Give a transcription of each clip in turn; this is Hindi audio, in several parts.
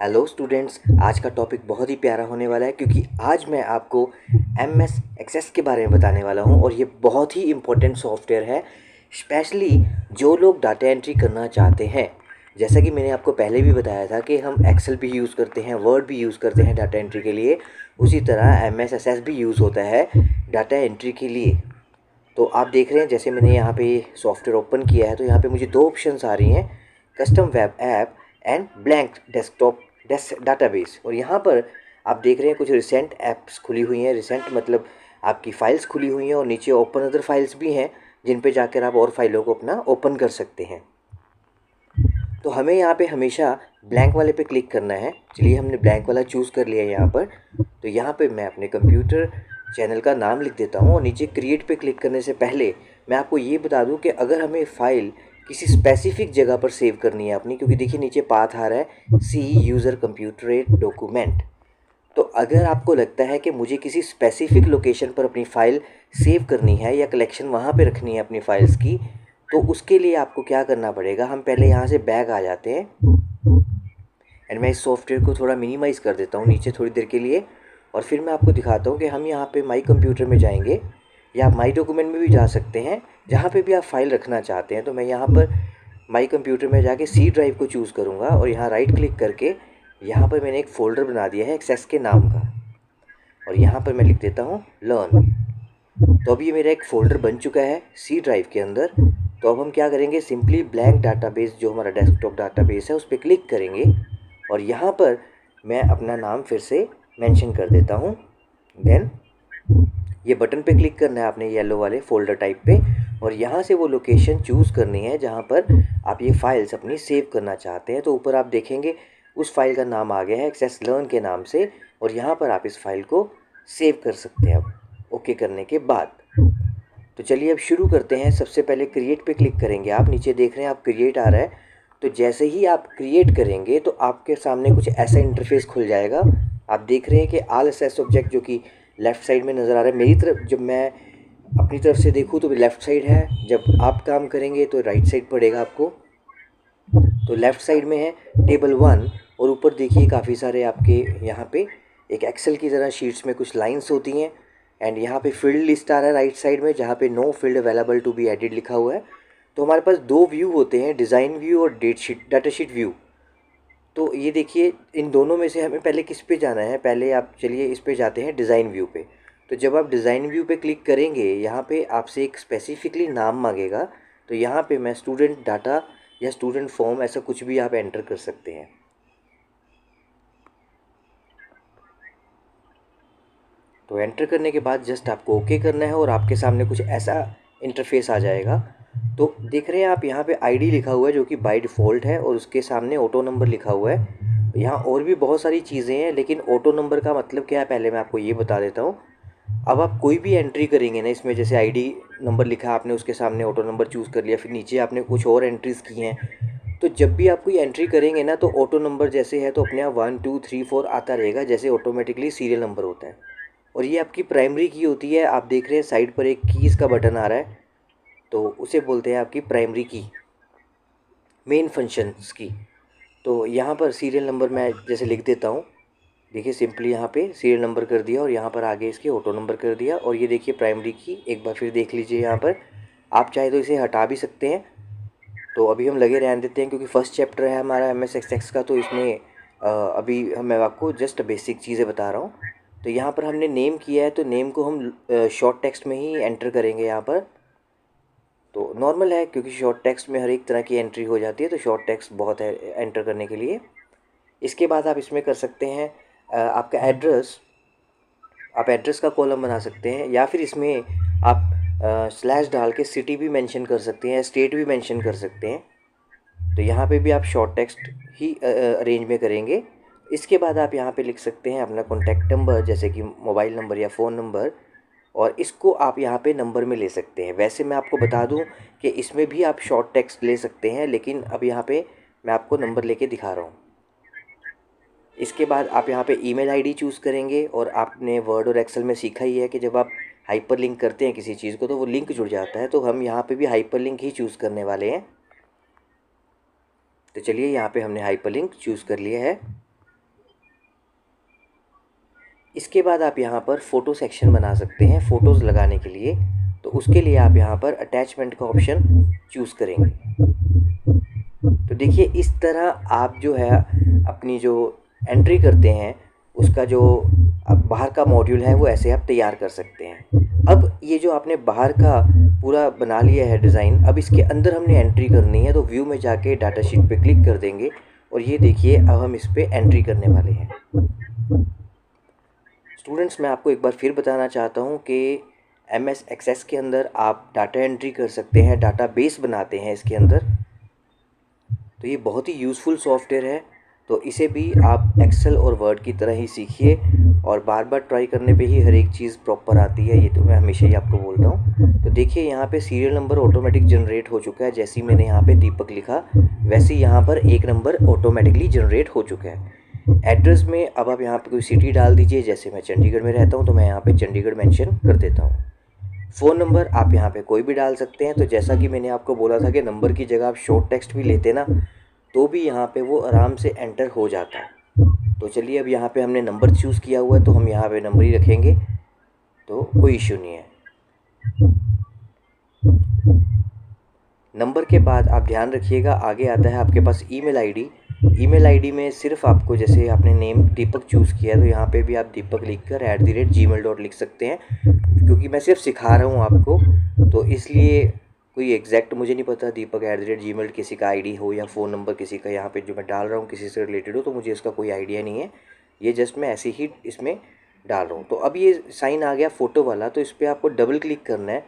हेलो स्टूडेंट्स, आज का टॉपिक बहुत ही प्यारा होने वाला है क्योंकि आज मैं आपको MS एक्सेस के बारे में बताने वाला हूं और ये बहुत ही इम्पोर्टेंट सॉफ्टवेयर है, स्पेशली जो लोग डाटा एंट्री करना चाहते हैं। जैसा कि मैंने आपको पहले भी बताया था कि हम एक्सेल भी यूज़ करते हैं, वर्ड भी यूज़ करते हैं डाटा एंट्री के लिए, उसी तरह MS एक्सेस भी यूज़ होता है डाटा एंट्री के लिए। तो आप देख रहे हैं, जैसे मैंने यहाँ पे सॉफ्टवेयर ओपन किया है तो यहाँ पे मुझे दो ऑप्शंस आ रही हैं, custom web app and blank desktop database. और यहाँ पर आप देख रहे हैं कुछ रिसेंट ऐप्स खुली हुई हैं। रिसेंट मतलब आपकी फ़ाइल्स खुली हुई हैं और नीचे ओपन अदर फाइल्स भी हैं जिन पे जाकर आप और फाइलों को अपना ओपन कर सकते हैं। तो हमें यहाँ पे हमेशा ब्लैंक वाले पे क्लिक करना है। चलिए, हमने ब्लैंक वाला चूज़ कर लिया है यहाँ पर। तो यहाँ पे मैं अपने कंप्यूटर चैनल का नाम लिख देता हूँ और नीचे क्रिएट पे क्लिक करने से पहले मैं आपको ये बता दूँ कि अगर हमें फ़ाइल किसी स्पेसिफिक जगह पर सेव करनी है अपनी, क्योंकि देखिए नीचे पाथ आ रहा है सी यूज़र कंप्यूटर डॉक्यूमेंट। तो अगर आपको लगता है कि मुझे किसी स्पेसिफिक लोकेशन पर अपनी फ़ाइल सेव करनी है या कलेक्शन वहाँ पे रखनी है अपनी फ़ाइल्स की, तो उसके लिए आपको क्या करना पड़ेगा, हम पहले यहाँ से बैक आ जाते हैं एंड मैं इस सॉफ्टवेयर को थोड़ा मिनिमाइज़ कर देता हूँ नीचे थोड़ी देर के लिए। और फिर मैं आपको दिखाता हूँ कि हम यहाँ पे माई कंप्यूटर में जाएंगे या आप माई डॉक्यूमेंट में भी जा सकते हैं, जहाँ पे भी आप फाइल रखना चाहते हैं। तो मैं यहाँ पर माई कंप्यूटर में जाके सी ड्राइव को चूज़ करूँगा और यहाँ राइट क्लिक करके यहाँ पर मैंने एक फ़ोल्डर बना दिया है एक्सेस के नाम का, और यहाँ पर मैं लिख देता हूँ लर्न। तो अब ये मेरा एक फ़ोल्डर बन चुका है सी ड्राइव के अंदर। तो अब हम क्या करेंगे, सिंपली ब्लैंक डाटाबेस जो हमारा डेस्कटॉप डाटाबेस है उस पर क्लिक करेंगे और यहाँ पर मैं अपना नाम फिर से मेंशन कर देता हूँ। देन ये बटन पे क्लिक करना है आपने येलो वाले फोल्डर टाइप पे, और यहाँ से वो लोकेशन चूज़ करनी है जहाँ पर आप ये फाइल्स अपनी सेव करना चाहते हैं। तो ऊपर आप देखेंगे उस फाइल का नाम आ गया है एक्सेस लर्न के नाम से, और यहाँ पर आप इस फाइल को सेव कर सकते हैं अब ओके करने के बाद। तो चलिए अब शुरू करते हैं। सबसे पहले क्रिएट पे क्लिक करेंगे। आप नीचे देख रहे हैं आप क्रिएट आ रहा है, तो जैसे ही आप क्रिएट करेंगे तो आपके सामने कुछ ऐसा इंटरफेस खुल जाएगा। आप देख रहे हैं कि ऑल एसेस ऑब्जेक्ट जो कि लेफ़्ट साइड में नज़र आ रहा है, मेरी तरफ जब मैं अपनी तरफ से देखूँ तो लेफ़्ट साइड है, जब आप काम करेंगे तो राइट साइड पड़ेगा आपको। तो लेफ़्ट साइड में है टेबल 1, और ऊपर देखिए काफ़ी सारे आपके यहाँ पे एक एक्सेल की तरह शीट्स में कुछ लाइंस होती हैं, एंड यहाँ पे फील्ड लिस्ट आ रहा है राइट साइड में जहाँ पे no field available to be added लिखा हुआ है। तो हमारे पास दो व्यू होते हैं, डिज़ाइन व्यू और डाटा शीट व्यू। तो ये देखिए इन दोनों में से हमें पहले किस पे जाना है, पहले आप चलिए इस पे जाते हैं डिज़ाइन व्यू पे। तो जब आप डिज़ाइन व्यू पे क्लिक करेंगे यहाँ पे आपसे एक स्पेसिफिकली नाम मांगेगा। तो यहाँ पे मैं स्टूडेंट डाटा या स्टूडेंट फॉर्म ऐसा कुछ भी आप एंटर कर सकते हैं। तो एंटर करने के बाद जस्ट आपको ओके करना है और आपके सामने कुछ ऐसा इंटरफेस आ जाएगा। तो देख रहे हैं आप यहाँ पे आईडी लिखा हुआ है जो कि बाय डिफ़ॉल्ट है, और उसके सामने ऑटो नंबर लिखा हुआ है। यहाँ और भी बहुत सारी चीज़ें हैं, लेकिन ऑटो नंबर का मतलब क्या है पहले मैं आपको ये बता देता हूँ। अब आप कोई भी एंट्री करेंगे ना इसमें, जैसे आईडी नंबर लिखा है आपने, उसके सामने ऑटो नंबर चूज़ कर लिया, फिर नीचे आपने कुछ और एंट्रीज़ की हैं, तो जब भी आप कोई एंट्री करेंगे ना तो ऑटो नंबर जैसे है तो अपने आप 1 2 3 4 आता रहेगा, जैसे ऑटोमेटिकली सीरियल नंबर होता है। और ये आपकी प्राइमरी की होती है। आप देख रहे हैं साइड पर एक कीज़ का बटन आ रहा है, तो उसे बोलते हैं आपकी प्राइमरी की, मेन फंक्शंस की। तो यहाँ पर सीरियल नंबर मैं जैसे लिख देता हूँ, देखिए सिंपली यहाँ पे सीरियल नंबर कर दिया और यहाँ पर आगे इसके ऑटो नंबर कर दिया। और ये देखिए प्राइमरी की, एक बार फिर देख लीजिए यहाँ पर, आप चाहे तो इसे हटा भी सकते हैं। तो अभी हम लगे रहने देते हैं क्योंकि फर्स्ट चैप्टर है हमारा MS एक्सेस का, तो इसमें अभी मैं आपको जस्ट बेसिक चीज़ें बता रहा हूँ। तो यहाँ पर हमने नेम किया है, तो नेम को हम शॉर्ट टेक्स्ट में ही एंटर करेंगे यहाँ पर। तो नॉर्मल है क्योंकि शॉर्ट टेक्स्ट में हर एक तरह की एंट्री हो जाती है, तो शॉर्ट टेक्स्ट बहुत है एंटर करने के लिए। इसके बाद आप इसमें कर सकते हैं आपका एड्रेस, आप एड्रेस का कॉलम बना सकते हैं, या फिर इसमें आप स्लैश डाल के सिटी भी मेंशन कर सकते हैं, स्टेट भी मेंशन कर सकते हैं। तो यहाँ पे भी आप शॉर्ट टेक्स्ट ही अरेंज में करेंगे। इसके बाद आप यहाँ पे लिख सकते हैं अपना कॉन्टैक्ट नंबर, जैसे कि मोबाइल नंबर या फ़ोन नंबर, और इसको आप यहाँ पे नंबर में ले सकते हैं। वैसे मैं आपको बता दूँ कि इसमें भी आप शॉर्ट टेक्स्ट ले सकते हैं, लेकिन अब यहाँ पे मैं आपको नंबर लेके दिखा रहा हूँ। इसके बाद आप यहाँ पे ईमेल आईडी चूज़ करेंगे, और आपने वर्ड और एक्सेल में सीखा ही है कि जब आप हाइपर लिंक करते हैं किसी चीज़ को तो वो लिंक जुड़ जाता है, तो हम यहाँ पे भी हाइपर लिंक ही चूज़ करने वाले हैं। तो चलिए यहाँ पे हमने हाइपर लिंक चूज़ कर लिया है। इसके बाद आप यहाँ पर फ़ोटो सेक्शन बना सकते हैं फ़ोटोज़ लगाने के लिए। तो उसके लिए आप यहाँ पर अटैचमेंट का ऑप्शन चूज़ करेंगे। तो देखिए इस तरह आप जो है अपनी जो एंट्री करते हैं उसका जो अब बाहर का मॉड्यूल है वो ऐसे आप तैयार कर सकते हैं। अब ये जो आपने बाहर का पूरा बना लिया है डिज़ाइन, अब इसके अंदर हमने एंट्री करनी है। तो व्यू में जाके डाटा शीट पे क्लिक कर देंगे और ये देखिए अब हम इस पे एंट्री करने वाले हैं। स्टूडेंट्स, मैं आपको एक बार फिर बताना चाहता हूँ कि MS एक्सेस के अंदर आप डाटा एंट्री कर सकते हैं, डाटा बेस बनाते हैं इसके अंदर। तो ये बहुत ही यूज़फुल सॉफ्टवेयर है। तो इसे भी आप एक्सेल और वर्ड की तरह ही सीखिए और बार बार ट्राई करने पे ही हर एक चीज़ प्रॉपर आती है, ये तो मैं हमेशा ही आपको बोलता हूँ। तो देखिए यहाँ पे सीरियल नंबर ऑटोमेटिक जनरेट हो चुका है। जैसे ही मैंने यहाँ पे दीपक लिखा वैसे ही यहाँ पर एक नंबर ऑटोमेटिकली जनरेट हो चुका है। एड्रेस में अब आप यहाँ पे कोई सिटी डाल दीजिए। जैसे मैं चंडीगढ़ में रहता हूँ तो मैं यहाँ पे चंडीगढ़ मेंशन कर देता हूँ। फ़ोन नंबर आप यहाँ पे कोई भी डाल सकते हैं। तो जैसा कि मैंने आपको बोला था कि नंबर की जगह आप शॉर्ट टेक्स्ट भी लेते ना तो भी यहाँ पे वो आराम से एंटर हो जाता है। तो चलिए अब यहाँ पे हमने नंबर चूज़ किया हुआ है तो हम यहाँ पे नंबर ही रखेंगे, तो कोई इश्यू नहीं है। नंबर के बाद आप ध्यान रखिएगा आगे आता है आपके पास ईमेल आईडी। ईमेल आईडी में सिर्फ आपको, जैसे आपने नेम दीपक चूज़ किया तो यहाँ पे भी आप दीपक लिखकर @gmail लिख सकते हैं। क्योंकि मैं सिर्फ सिखा रहा हूँ आपको तो इसलिए कोई एग्जैक्ट मुझे नहीं पता दीपक @gmail किसी का आईडी हो या फ़ोन नंबर किसी का यहाँ पे जो मैं डाल रहा हूँ किसी से रिलेटेड हो, तो मुझे इसका कोई आइडिया नहीं है। ये जस्ट मैं ऐसे ही इसमें डाल रहा हूँ। तो अब ये साइन आ गया फ़ोटो वाला, तो इस पर आपको डबल क्लिक करना है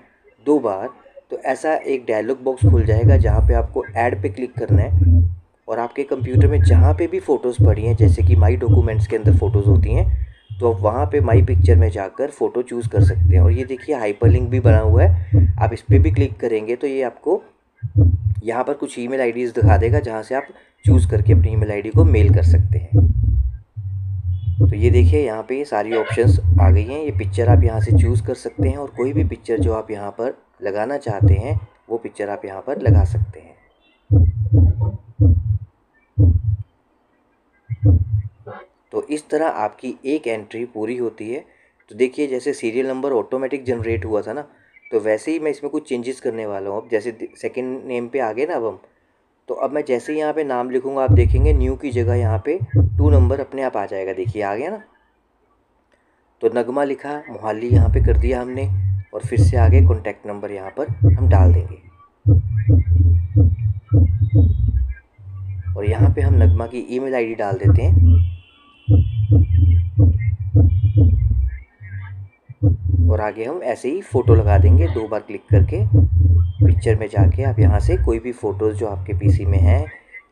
2 बार। तो ऐसा एक डायलॉग बॉक्स खुल जाएगा जहाँ पे आपको ऐड पे क्लिक करना है और आपके कंप्यूटर में जहाँ पे भी फ़ोटोज़ पड़ी हैं, जैसे कि माई डॉक्यूमेंट्स के अंदर फ़ोटोज़ होती हैं, तो आप वहाँ पे माई पिक्चर में जाकर फ़ोटो चूज़ कर सकते हैं। और ये देखिए हाइपरलिंक भी बना हुआ है, आप इस पर भी क्लिक करेंगे तो ये आपको यहाँ पर कुछ ईमेल आईडीज़ दिखा देगा जहाँ से आप चूज़ करके अपनी ईमेल आईडी को मेल कर सकते हैं। तो ये देखिए यहाँ पे ये सारी ऑप्शंस आ गई हैं। ये पिक्चर आप यहाँ से चूज़ कर सकते हैं और कोई भी पिक्चर जो आप यहाँ पर लगाना चाहते हैं वो पिक्चर आप यहाँ पर लगा सकते हैं। तो इस तरह आपकी एक एंट्री पूरी होती है। तो देखिए जैसे सीरियल नंबर ऑटोमेटिक जनरेट हुआ था ना, तो वैसे ही मैं इसमें कुछ चेंजेस करने वाला हूँ। अब जैसे सेकंड नेम पे आ गए ना अब हम, तो अब मैं जैसे ही यहाँ पे नाम लिखूँगा आप देखेंगे न्यू की जगह यहाँ पे 2 नंबर अपने आप आ जाएगा। देखिए आ गया ना। तो नगमा लिखा, मोहाली यहाँ पे कर दिया हमने और फिर से आगे कॉन्टैक्ट नंबर यहाँ पर हम डाल देंगे और यहाँ पे हम नगमा की ईमेल आईडी डाल देते हैं और आगे हम ऐसे ही फ़ोटो लगा देंगे 2 बार क्लिक करके। पिक्चर में जाके आप यहाँ से कोई भी फ़ोटोज़ जो आपके पीसी में हैं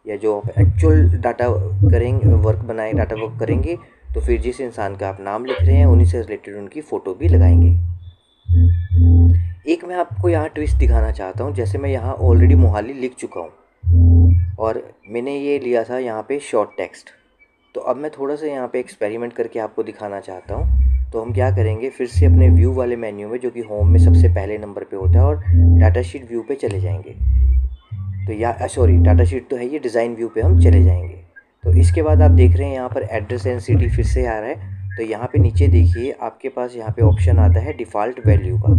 या जो आप एक्चुअल डाटा करेंगे वर्क बनाए डाटा वर्क करेंगे, तो फिर जिस इंसान का आप नाम लिख रहे हैं उन्हीं से रिलेटेड उनकी फ़ोटो भी लगाएंगे। एक मैं आपको यहाँ ट्विस्ट दिखाना चाहता हूँ। जैसे मैं यहाँ ऑलरेडी मोहाली लिख चुका हूँ और मैंने ये लिया था यहाँ पे शॉर्ट टेक्स्ट। तो अब मैं थोड़ा सा यहाँ पे एक्सपेरिमेंट करके आपको दिखाना चाहता हूँ। तो हम क्या करेंगे, फिर से अपने व्यू वाले मेन्यू में जो कि होम में सबसे पहले नंबर पे होता है और डाटा शीट व्यू पे चले जाएंगे। तो या सॉरी डाटा शीट तो है ये, डिज़ाइन व्यू पे हम चले जाएंगे। तो इसके बाद आप देख रहे हैं यहाँ पर एड्रेस एंड सिटी फिर से आ रहा है। तो यहाँ पे नीचे देखिए आपके पास यहाँ पे ऑप्शन आता है डिफ़ॉल्ट वैल्यू का।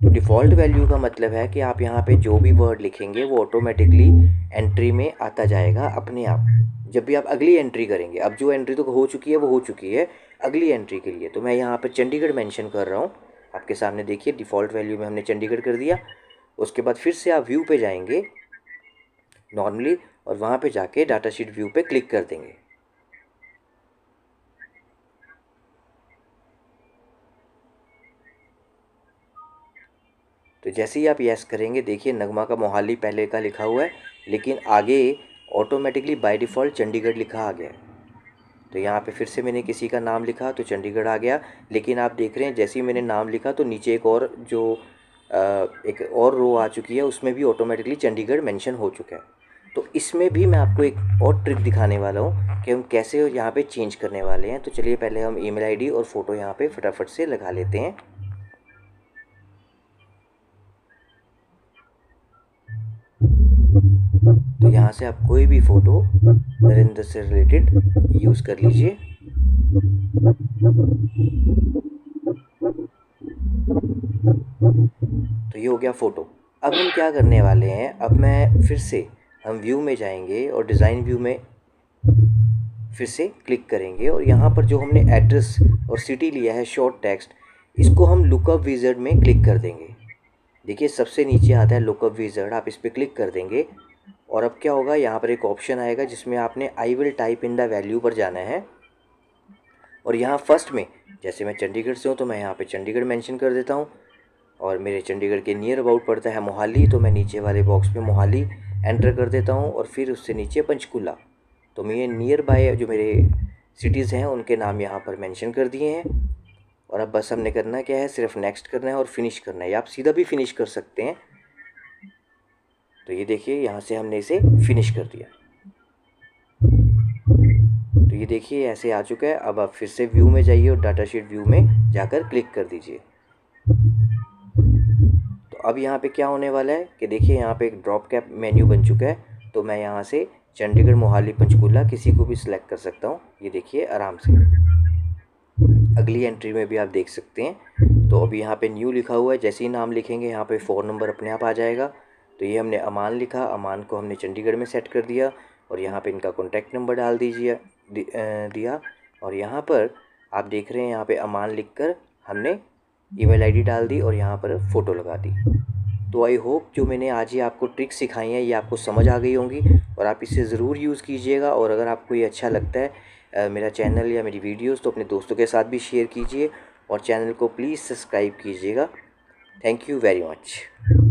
तो डिफ़ॉल्ट वैल्यू का मतलब है कि आप यहाँ पे जो भी वर्ड लिखेंगे वो ऑटोमेटिकली एंट्री में आता जाएगा अपने आप। जब भी आप अगली एंट्री करेंगे, अब जो एंट्री तो हो चुकी है वो हो चुकी है, अगली एंट्री के लिए तो मैं यहाँ पर चंडीगढ़ मेंशन कर रहा हूँ। आपके सामने देखिए डिफ़ॉल्ट वैल्यू में हमने चंडीगढ़ कर दिया। उसके बाद फिर से आप व्यू पे जाएंगे नॉर्मली और वहाँ पे जाके डाटा शीट व्यू पे क्लिक कर देंगे। तो जैसे ही आप यस करेंगे देखिए नगमा का मोहाली पहले का लिखा हुआ है, लेकिन आगे ऑटोमेटिकली बाय डिफ़ॉल्ट चंडीगढ़ लिखा आ गया। तो यहाँ पे फिर से मैंने किसी का नाम लिखा तो चंडीगढ़ आ गया। लेकिन आप देख रहे हैं जैसे ही मैंने नाम लिखा तो नीचे एक और जो एक और रो आ चुकी है, उसमें भी ऑटोमेटिकली चंडीगढ़ मेंशन हो चुका है। तो इसमें भी मैं आपको एक और ट्रिक दिखाने वाला हूँ कि हम कैसे यहाँ पे चेंज करने वाले हैं। तो चलिए पहले हम ईमेल आईडी और फ़ोटो यहाँ पे फटाफट से लगा लेते हैं। तो यहाँ से आप कोई भी फ़ोटो नरेंद्र से रिलेटेड यूज़ कर लीजिए। तो ये हो गया फ़ोटो। अब हम क्या करने वाले हैं, अब मैं फिर से हम व्यू में जाएंगे और डिज़ाइन व्यू में फिर से क्लिक करेंगे और यहाँ पर जो हमने एड्रेस और सिटी लिया है शॉर्ट टेक्स्ट, इसको हम लुकअप विज़र्ड में क्लिक कर देंगे। देखिए सबसे नीचे आता है लुकअप विज़र्ड, आप इस पर क्लिक कर देंगे और अब क्या होगा, यहाँ पर एक ऑप्शन आएगा जिसमें आपने I will type in the value पर जाना है। और यहाँ फर्स्ट में जैसे मैं चंडीगढ़ से हूँ तो मैं यहाँ पे चंडीगढ़ मेंशन कर देता हूँ और मेरे चंडीगढ़ के नियर अबाउट पड़ता है मोहाली, तो मैं नीचे वाले बॉक्स में मोहाली एंटर कर देता हूँ और फिर उससे नीचे पंचकूला। तो मैं नियर बाय जो मेरे सिटीज़ हैं उनके नाम यहाँ पर मेंशन कर दिए हैं। और अब बस हमने करना क्या है, सिर्फ नेक्स्ट करना है और फिनिश करना है, या आप सीधा भी फिनिश कर सकते हैं। तो ये देखिए यहाँ से हमने इसे फिनिश कर दिया। तो ये देखिए ऐसे आ चुका है। अब आप फिर से व्यू में जाइए और डाटा शीट व्यू में जाकर क्लिक कर दीजिए। तो अब यहाँ पे क्या होने वाला है कि देखिए यहाँ पे एक ड्रॉप कैप मेन्यू बन चुका है। तो मैं यहाँ से चंडीगढ़, मोहाली, पंचकूला किसी को भी सिलेक्ट कर सकता हूँ, ये देखिए आराम से। अगली एंट्री में भी आप देख सकते हैं। तो अभी यहाँ पे न्यू लिखा हुआ है, जैसे ही नाम लिखेंगे यहाँ पे फ़ोन नंबर अपने आप आ जाएगा। तो ये हमने अमान लिखा, अमान को हमने चंडीगढ़ में सेट कर दिया और यहाँ पे इनका कॉन्टैक्ट नंबर डाल दीजिए दिया। और यहाँ पर आप देख रहे हैं यहाँ पे अमान लिखकर हमने ईमेल आईडी डाल दी और यहाँ पर फ़ोटो लगा दी। तो आई होप जो मैंने आज ही आपको ट्रिक्स सिखाई हैं ये आपको समझ आ गई होंगी और आप इसे ज़रूर यूज़ कीजिएगा। और अगर आपको ये अच्छा लगता है मेरा चैनल या मेरी वीडियोस, तो अपने दोस्तों के साथ भी शेयर कीजिए और चैनल को प्लीज़ सब्सक्राइब कीजिएगा। Thank you very much.